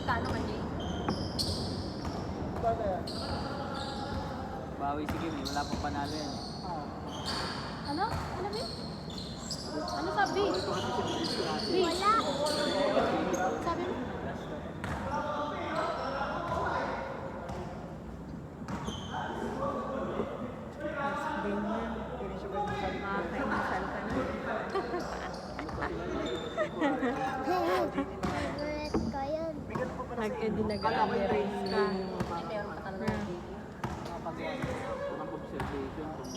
magkano ka, Jay? Bawi si Kim, wala pang panalo yan. Ano? Ano, B? Ano sabi? B? Wala. Sabi mo? Makakainasal ka na. Nag-edi nag-a-erase ka. Meron ka talaga. Walang observation kung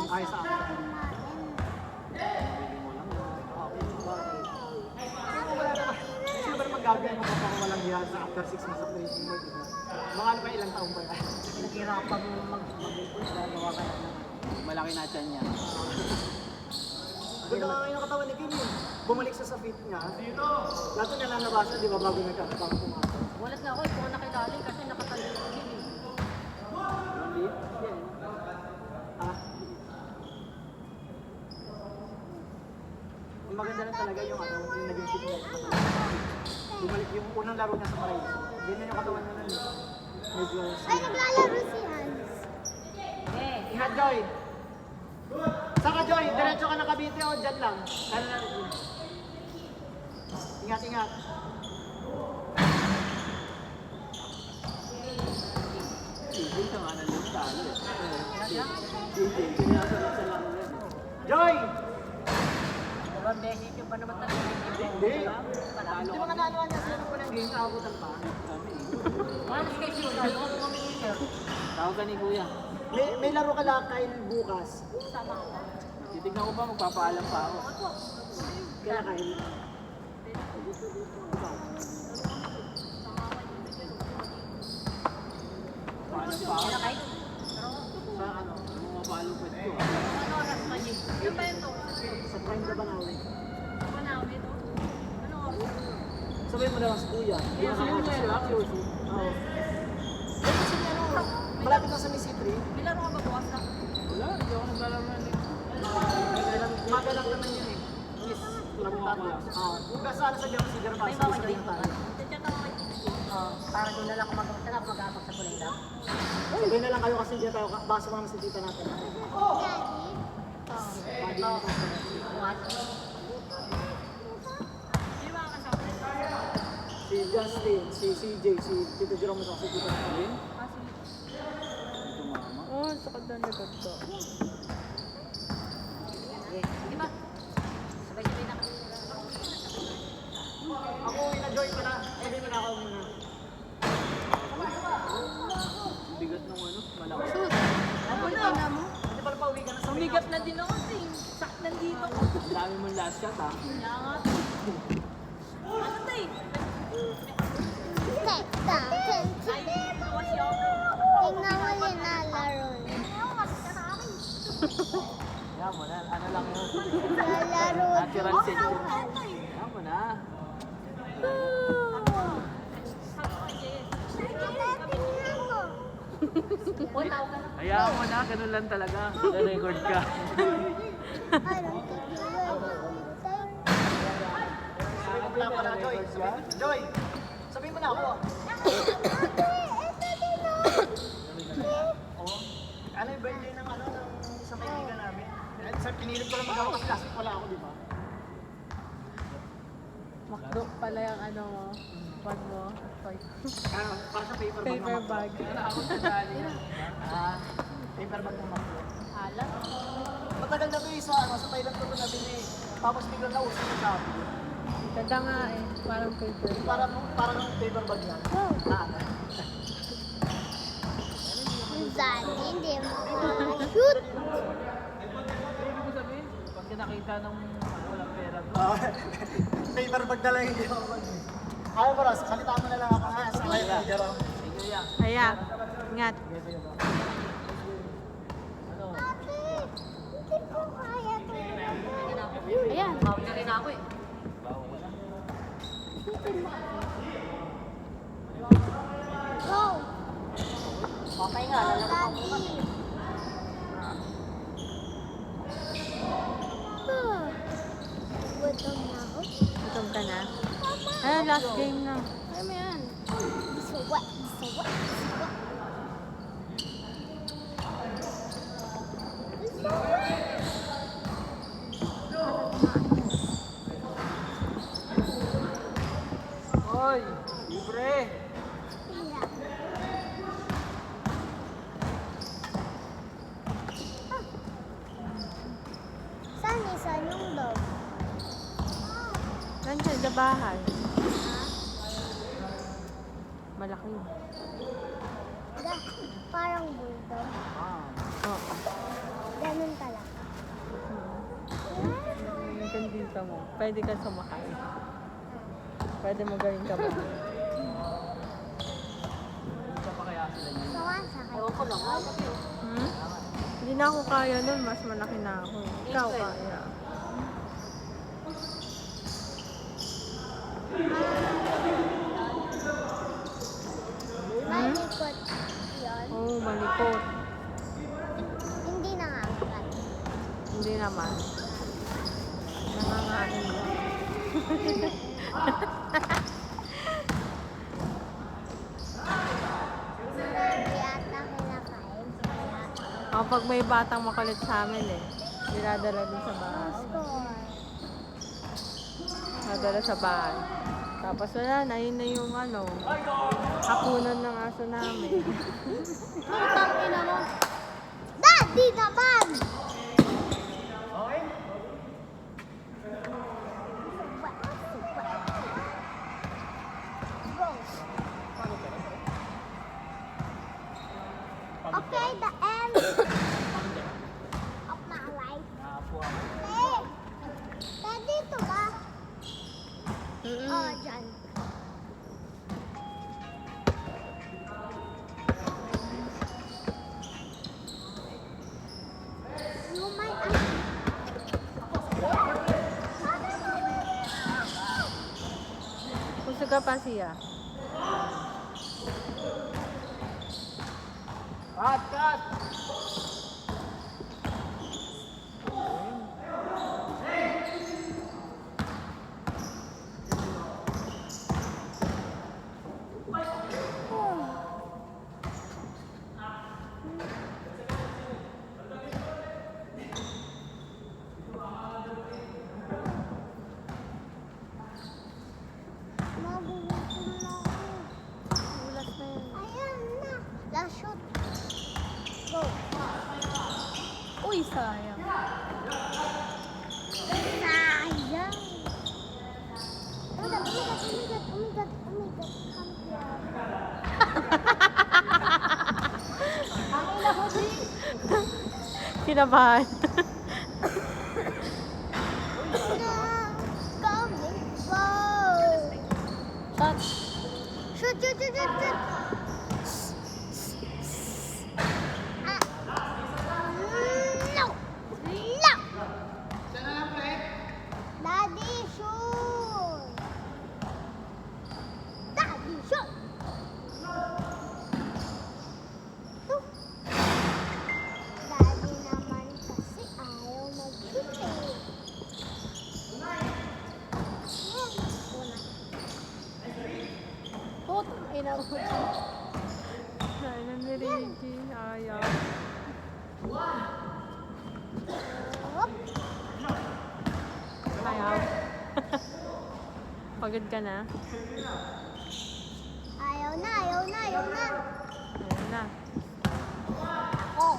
Ay, sa akin. pwede mo lang. Sino ba naman gagawin mo kapag walang hiya sa after 6 months of training mo, diba? Mga ano ba ilang taong ba yan? Naghirapan mo mag-impulse, gagawa ka lang. Malaki na tiyan niya. Ganda nga yung katawan ni Kim yun. Bumalik siya sa fit niya. Lahat na nalabasan, di ba, bago nagkakapang pumasok. Walas na ako, ito ko nakilalim kasi nakatalong ko yun eh. Hindi? Yan. Ah. Ang maganda lang talaga yung ano, yung naging fit niya. Bumalik yung unang laro niya sa Paraiso. Ganyan yung katawan niya nun. Medyo... Ay, naglalaro si Hans. Eh, Ingat, Joy! Saka, Joy! Diretso ka na Cavite o dyan lang? Lalo na rin. Ingat, ingat. Hindi ka nga nandun talo eh. Hindi, sinasa lang sa laro yan. Joy! dalawang beses yung ba naman talaga? Hindi. Di ba kanaanuan niya sila nung unang game, nakabutan pa? Kami eh. Walas kayo siya, ano ka mga miniter? Tawag ka ni Kuya. May laro ka lang Kyle bukas. Sama ako. Titignan ko ba, magpapaalam pa ako. Kaya Kyle. Paalam pa ako. Kaya kayo? Sa ano? Mga palupad ko. Ano oras pa niyo? Yung ba yun to? Sa prime na Banawe. Manawi to? Ano oras? Sabihin mo na lang sa kuya. Hindi na Sino kami meron? seryoso. Oo. Eh, kasi ano, malapit na sa Miss C3. May laro ka ba bukas na? Wala, hindi ako naglalaro na Umaga lang naman yun eh. Miss, laro ka lang. Huwag sa ano sa German si German. May Sa bawa Miss Joy. tayo. Chat ako kay para doon na lang ako mag-aabag sa kulay lang. Sabihin na lang kayo kasi dyan tayo. Basa mga sa tita natin. Pwede mo kasi. Bukas. Sino ba kasama? Si Justin, si CJ, si Tito Jerome at si Tito Natalin. Ito mama. Oh, sakit na likod ko. Di ba? Sabay-sabay na kami. Ako ina-join ko na. Sabihin mo na ako muna. Bigat ng ano, malaki. Sus! Ako na mo. Hindi pala pauwi ka na sa Umigat na din ako kasi sakit nandito ko. Ang dami mong last shot ha. Kaya nga. Ano tayo? Teka, Ay, dito kasi ako. tingnan mo yung nalaro niya. Kaya mo na, ano lang yun. Nalaro Natural set yun. Kaya mo na. tingnan mo. Uy, tawag ka na. Hayaan mo na, ganun lang talaga. Na-record ka. Anong tignan? Sabihin mo lang pala, Joy. Joy! Sabihin mo na ako. Oo. Ano yung birthday ng ano, ng isang kaibigan namin? Sa pinilit ko lang mag-ako kasi last week wala ako, di ba? Macbook pala yung ano mo. Bag mo. Toy. Ano, para sa paper bag Paper naman. bag. Ako sa dali. Paper bag naman. Alam. Matagal na to eh, sa, ano, sa Thailand ko ito nabili. Tapos biglang nauso yung Shopee. Ganda nga eh. Parang paper. Parang paper bag yan. Ano? Daddy, hindi mo shoot. Ibig ko sabihin, pag nakita ng walang pera ko, Paper bag na lang hindi ako mag Ayaw mo, Ross, salitaan mo na lang ako nga sa kaya Jerome. sige yan. Ayan. Ingat. Ano? Hindi ko kaya to. Ayan. Bawal na rin ako eh. Bawa ko na. Go! Okay nga, lalaro ka bukas Daddy. eh. Gutom na ako. Gutom ka na. Ayan, last game na. Kaya mo yan. Isuwa, isuwa, isuwa. Hoy! Libre! Saan isa yung dog? Nandiyan sa bahay. Malaki. Da, parang bulldog. Oo. Ganun pala. Yung kandita mo. Pwede ka sumakay. Pwede mo gawin ka ba? Hindi ka pa kaya sila niyan? Sawasa kayo. Ewan ko lang. Hmm? Hindi na ako kaya nun. Mas malaki na ako. Ikaw kaya. Malikot yun. Oo, malikot. Hindi nangangagat. Hindi naman. Nangangain lang. Sinabi ata kinakain. Kapag may batang makulit sa amin eh. Dinadala din sa bahay. Score. Nadala sa bahay. Tapos wala na, yun na yung ano, hapunan ng aso namin. Putang ina mo. Daddy naman! Go. Okay, the end of my life. Nakapo ako. Eh, dito ba? Oh, dyan. Yung may ano. Kusog ka pa siya. Cut! Cut! Magugutom na ako. Ulas na yun. Ayan na. Last shot. Go. Uy, sayang. Sayang. Umigat, umigat, umigat, umigat, umigat. Ang ina ko di. Kinabahan. Coming slow. Shot. Shoot, shoot, shoot, shoot, shoot. Ah. No. No. Daddy, shoot. Daddy, shoot. Oh. Daddy naman kasi ayaw mag-shoot eh. Una. Putang ina mo. Ano ni Reggie? Ayaw. Hop. Ayaw. Pagod ka na? Ayaw na, ayaw na, ayaw na. Ayun na. Go!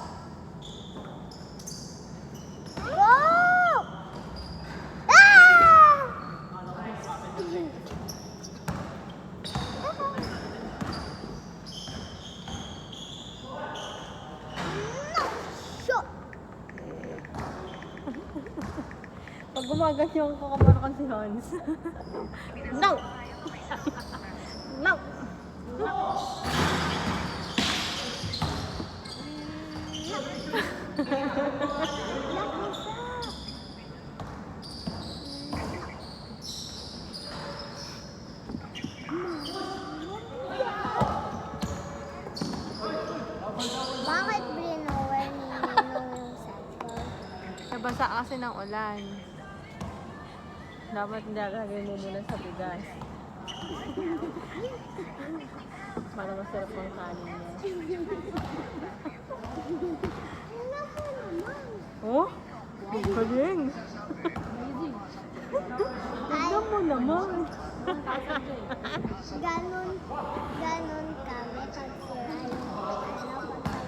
Go! Ah! No! Shot! Pag gumaganyan ko, kamano kang si Hans. No! No! Bakit blinower ni Ninong yung cellphone? Nabasa kasi ng ulan. Dapat nilalagay mo muna sa bigas. para masarap ang kanin niya. Ano po naman? Oh? Ang galing! Tignan mo naman! Ganon kami kasi ayaw pagkabulakan.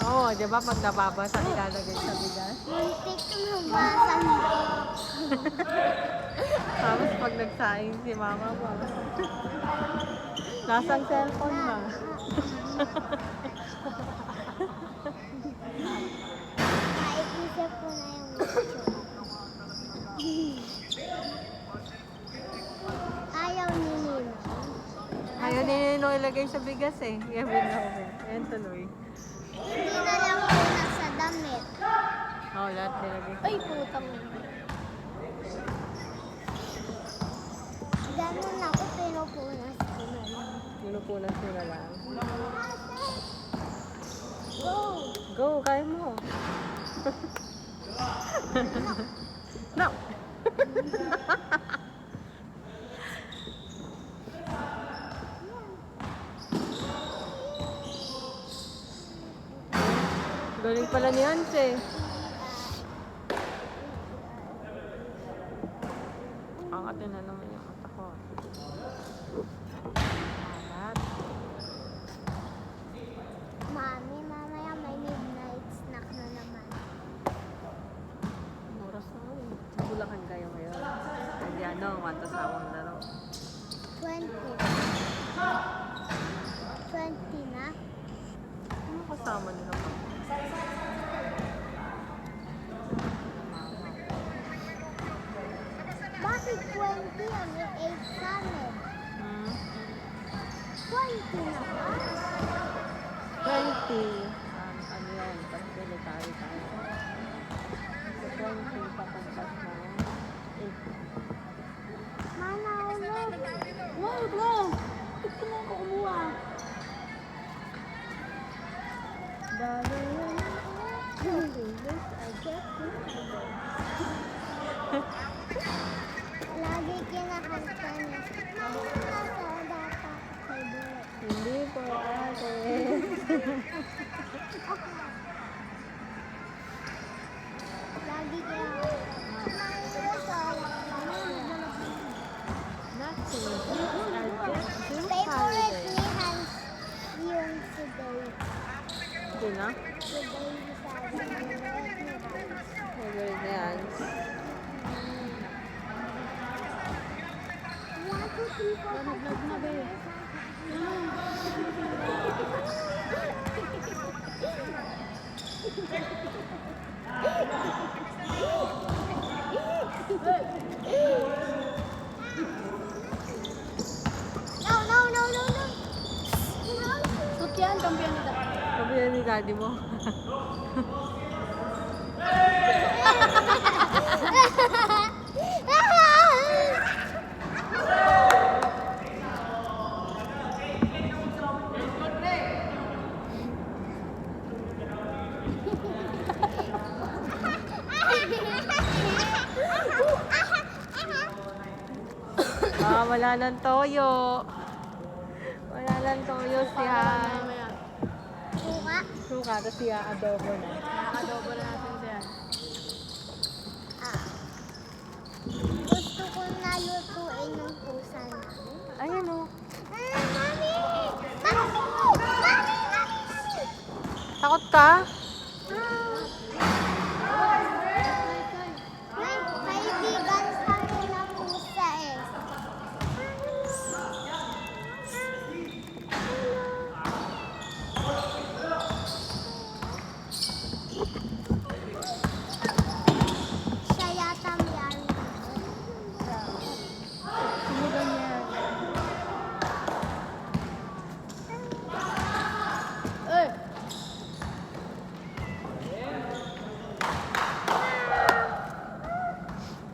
Oo, di ba pag nababasa, ilalagay sa bigas? Muntik mabasan mo. Tapos pag nagsaing si mama mo, nasang cellphone ba? Naiisip ko na yung picture. Ayaw ni Nino. Ayaw ni Ninong ilagay sa bigas eh. Gawin na ako. Ayan tuloy. Hindi na lang muna sa damit. Oo, lahat nilagay. Ay, putang ina. Ganon ako, pinupunas ko na lang. Pinupunas mo na lang. Go! Go, kaya mo. No! Galing pala ni Anse. Angatin na naman yung mata ko. Alat. Mami, mamaya may midnight snack na naman. Ang oras na nga eh. Sa Bulacan kayo ngayon. Hindi ano, matasawang laro. 20. 20 na? Ano kasama nila pa? Bakit 20? Ang 8 sa amin. Hmm? 20 na ba? 20. Ano yan? Tapos military tayo. So 20 papagpas na. 8. Manawag. Wow, wow! Ba't ko nga ako kumuha? Dahil Lagi kinakanta niya. Ano na sa data? May bulat. hindi po ate. Lagi kinakanta. Nothing. Are just Favorite ni Hans yung si Dave. Hindi na? Si Dave sa favorite ni Hans. Favorite na yan. 1, 2, 3, 4, 5, 6, 7, 8. No. Sut yan, kampiyan nila. Sabi yan ni daddy mo. Wala ng toyo. Wala ng toyo siya. Buka. Suka, tapos siya adobo na. Adobo na natin siya. Gusto ko na lutuin ng pusa namin. Ayun o. Mami! Takot ka? May kaibigan kami na pusa eh. Siya yata may-ari nito. Sino ganyan? Eh!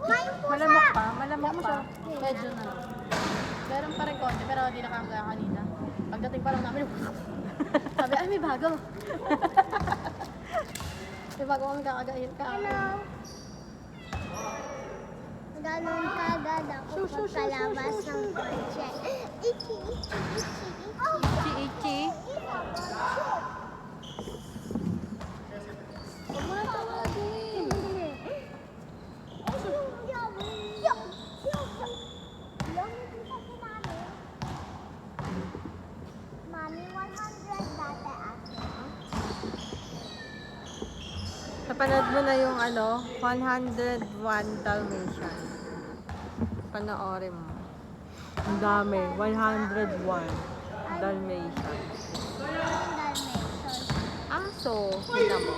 May pusa! Malamok pa? Malamok pa? Medyo na. Meron pa rin konti, pero hindi na kagaya kanina. Pagdating pa lang namin, sabi, ay may bago. May bago kami kakagayin ka. Hello. Ganon kagad ako pagkalabas ng kotse. Ichi. Napanood mo na yung 101 Dalmatian. Panoorin mo. Ang dami. 101 Dalmatian. Aso. Kita mo.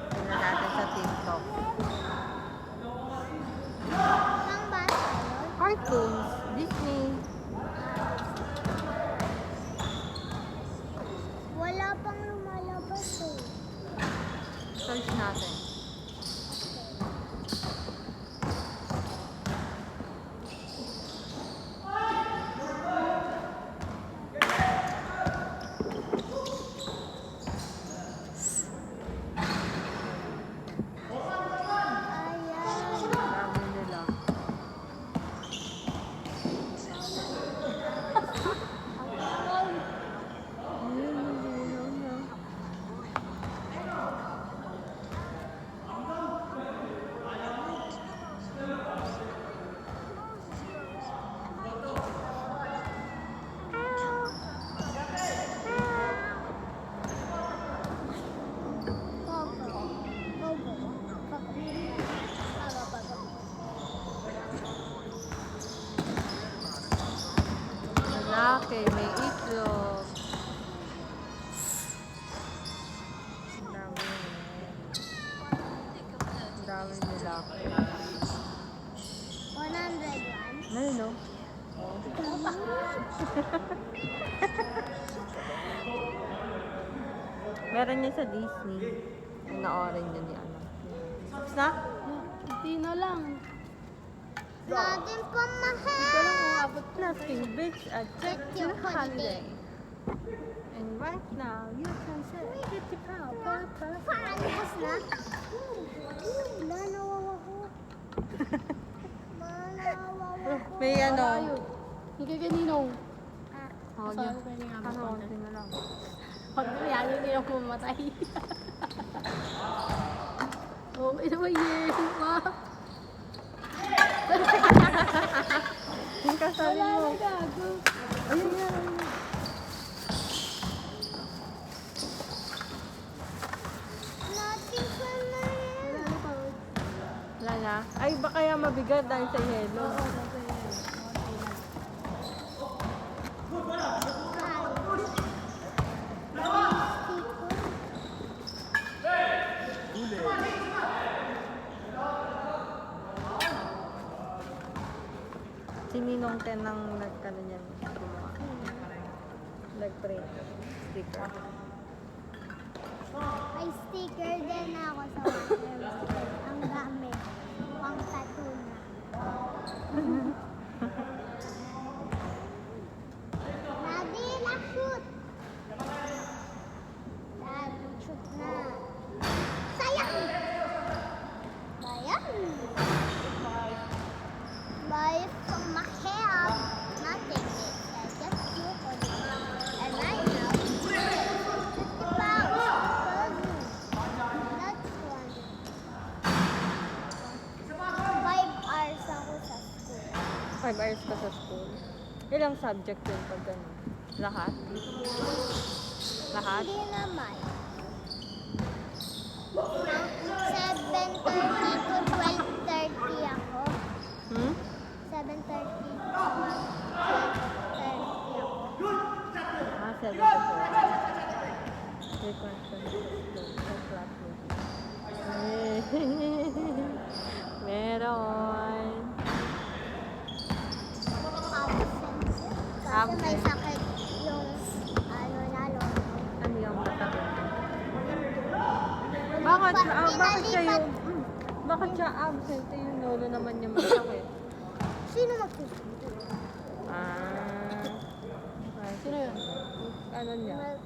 Tingnan natin sa TikTok. Pang bata yun? Cartoons. Disney. Wala pang lumalabas eh. Search natin. Ayan. Dami nila. Lalaki, may itlog. Ang dami. Ang dami lalaki. 101. Ayun, no? Meron niya sa Disney. Panoorin niya ni ano. Tapos na? Hindi na lang. Natin Hindi ko lang pamahal. kung abot na. Nothing beats a trip to Your holiday. holiday. And right now, you can say, get the power. Paalas na. Wala, nawawa ko. Nawawa ko. May ano. Ayun. Hindi kay Ninong. Oh, Sorry, yun. pwede nga Ano, mag-content. konti na lang. Pag nangyari, hindi ako mamatay. Oh, ito ba yes, ma? Yung kasali Wala mo. na gago. Ayun nga. Natin pamahal. Wala na. Ay, baka kaya mabigat dahil sa yelo. Si Ninong Ten ang nagkano niyan. Gumawa. Nag-print. Sticker. May sticker din ako sa water. Ang dami. Pang tattoo na. Daddy, na-shoot! Dad, shoot na. Sayang! Sayang! By pamahal, nothing is just you for the and I know that's one. 5 hours ako sa school. 5 hours ka sa school. Ilang subject yun pag gano'n? Lahat? Lahat? Hindi naman. 7:30 to 12:30 ako. Hmm? 7:30 to 12:30 ako. Ah, 7 to 4. Wait, question. Sa classroom. Meron. Absent. Kasi may sakit yung lalo. Ano yung matakot? Bakit siya yung... bakit siya absent? Eh, yung lolo naman yung masakit. Sino magsusunod? Ah. Ay, Sino yun? ano niya? Well,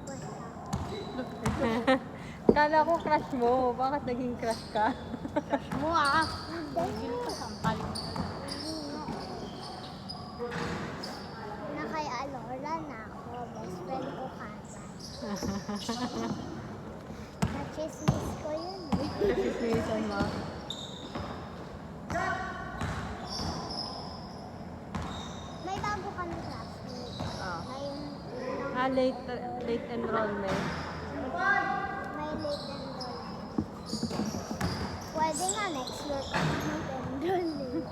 Kala ko crush mo. Bakit naging crush ka? Crush mo ah. Gigil ka, sampal. na kay Alora na ako. Best friend ko kata. Na-chismis ko yun eh. Chismisan mo. May bago kami classmate. Ah. Ngayon, Late enrollment. May late enrollment. Pwede nga next year pa mag-enroll.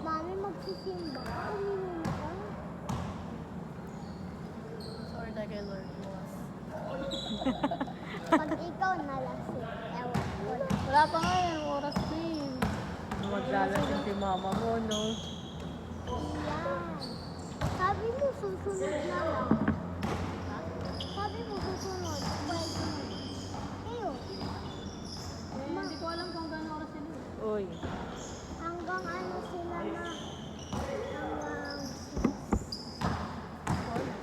Mami, magsisimba. Uminom ka. Sorry na kay Lord Boss. Pag ikaw nalasing, ewan ko na. Wala pa nga yung oras na yun. Maglalasing si mama mo, no? Yan. Sabi mo susunod na lang. Sabi mo susunod. Pwede. Ayun. Hindi ko alam kung gano'ng oras sila. Uy. Hanggang ano sila na. Hanggang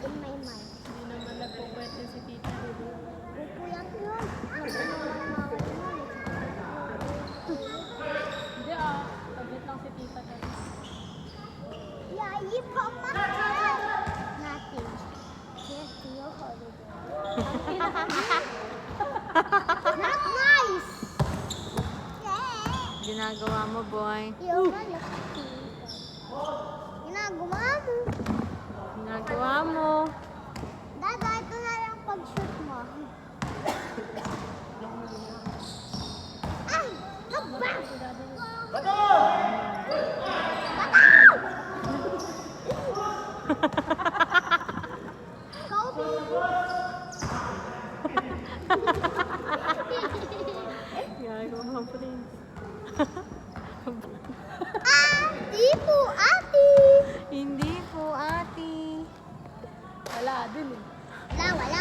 6. In my mind. Hindi naman nagpukwete si tita. Pupuyat yun. Nagpunulang mawal yun. Hindi Pagit lang si tita kasi. Yayi pa mahal. Nothing. Yes, your holiday. Not nice. Yeah. Ginagawa mo, boy. Yung malaki. Ginagawa mo. Ginagawa mo. Dada, ito na lang pag-shoot mo. Ay! Haba! Kobe! Ginagawa mo, prince. Ati po, ati! Hindi po, ate. Wala din eh. Wala.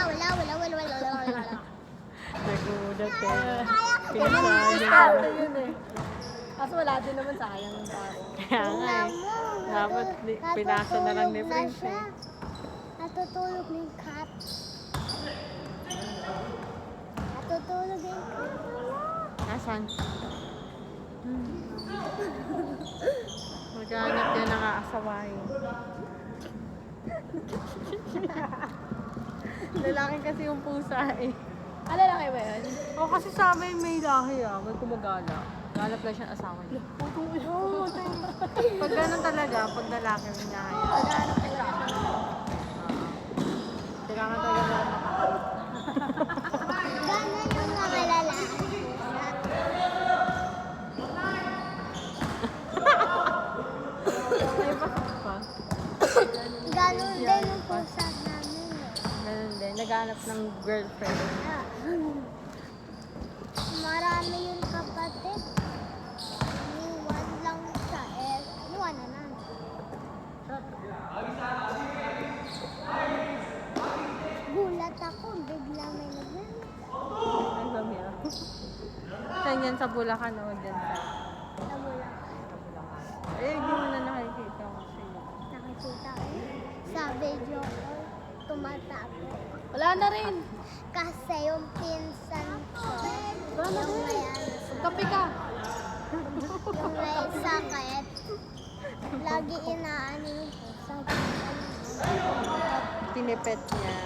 Nagulat ka. Kaya, Pinasayang. Ito yun eh. Kaso wala din naman sayang yung tao. Kaya nga eh. Dapat pinasa na lang ni natutulog Prince siya. eh. Natutulog na yung cat. Natutulog na yung cat. Wala. Nasaan? Maghanap yan ng aasawahin. Lalaki kasi yung pusa eh. Ano lang kayo ba yun? O kasi sa amin may lahi may kumagala. Galap lang siya ng asawa niya. Pag ganun talaga, pag lalaki may lahi. Naghahanap talaga siya ng Kailangan talaga makakalap. Ganun yung mga lalaki. Ay, bakit pa? Ganun din yung pusa namin. Ganun din. Naghanap ng girlfriend. Marami yung kapatid. Iniwan lang siya. Iniwan na namin. Gulat ako. Bigla may naglan. Ang dami ah. Saan yan? Sa Bulacan o dyan sa... Nabula. Sa Bulacan. Eh, hindi mo na nakikita kasi. Nakikita ko. Sa video ko. Tumatapo. Wala na rin. Kasi yung pinsan ko. Yung may ano. Kape ka. Yung may sakit. Lagi inaano yung pusa. Tinipet niya.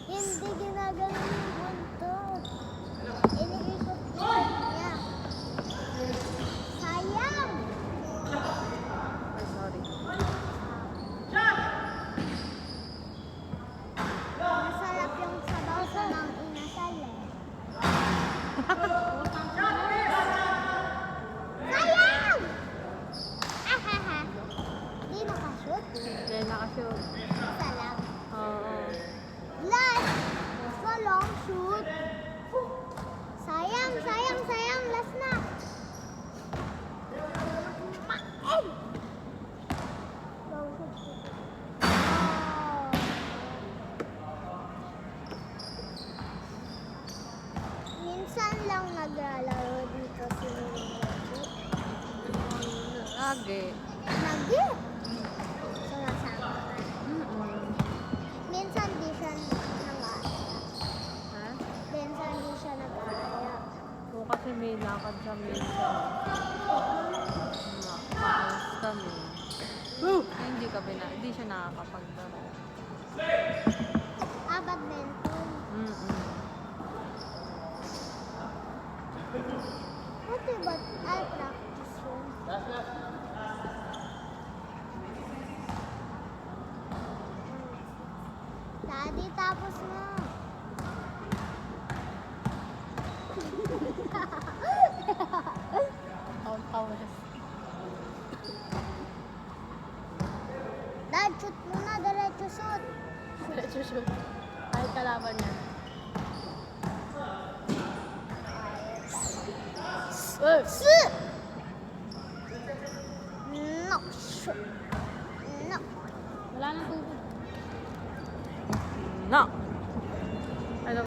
Hindi ginagano yung buntot. Iniikot niya. Sayang! Ay, sorry. Masarap yung sabaw sa mang inasal eh. Sayang! Ahaha! Di nakashoot. Yan, nakashoot. Isa lang. Oo. Last! Sa long shoot. Sayang! Last na! Maed! Long shoot. Oh. Minsan lang naglalaro dito si Mimi. Lagi. Lagi! Sumasama ka. Minsan di siya nag-aaya. Ha? Minsan di siya nag-aaya. Oo, kasi may lakad sa minsan. Maalas kami. Ay, hindi siya nakakapaglaro. badminton. Buti ba't ay practice yun? Daddy, tapos na. Tawas. Dad, shoot muna, diretso shoot. Diretso shoot. Kahit kalaban niya. Shoot! No, shoot. No. Wala nang tubig. No.